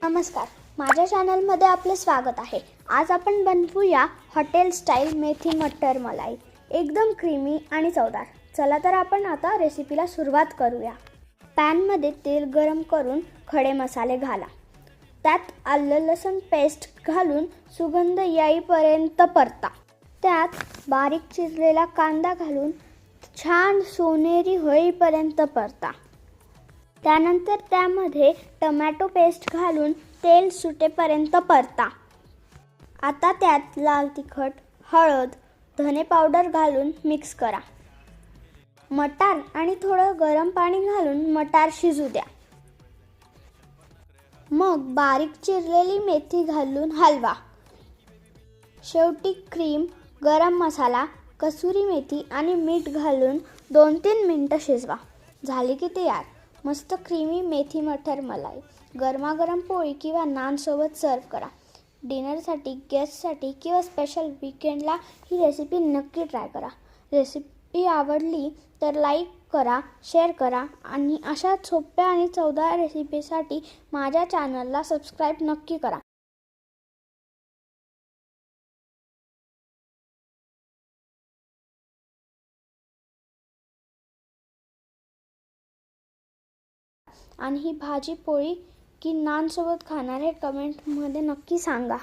नमस्कार, माझ्या चॅनलमध्ये आपले स्वागत आहे। आज आपण बनवूया हॉटेल स्टाईल मेथी मटर मलाई, एकदम क्रीमी आणि चवदार। चला तर आपण आता रेसिपीला सुरुवात करूया। पॅनमध्ये तेल गरम करून खडे मसाले घाला। त्यात आलं लसूण पेस्ट घालून सुगंध येईपर्यंत परता। त्यात बारीक चिरलेला कांदा घालून छान सोनेरी होईपर्यंत परता। त्यानंतर त्यामध्ये टोमॅटो पेस्ट घालून तेल सुटेपर्यंत परता। आता त्यात लाल तिखट, हळद, धने पावडर घालून मिक्स करा। मटार आणि थोडं गरम पाणी घालून मटार शिजू द्या। मग बारीक चिरलेली मेथी घालून हलवा। शेवटी क्रीम, गरम मसाला, कसुरी मेथी आणि मीठ घालून 2-3 मिनिटं शिजवा। झाली की तयार मस्त क्रीमी मेथी मटर मलाई। गरमागरम पोळी किंवा नान सोबत सर्व करा। डिनरसाठी, गेस्टसाठी किंवा स्पेशल वीकेंडला ही रेसिपी नक्की ट्राय करा। रेसिपी आवडली तर लाईक करा, शेअर करा आणि अशा सोप्या आणि चवदार रेसिपीसाठी माझ्या चॅनलला सबस्क्राईब नक्की करा। आणि ही भाजी पोळी की नान सोबत खाणार हे कमेंटमध्ये नक्की सांगा।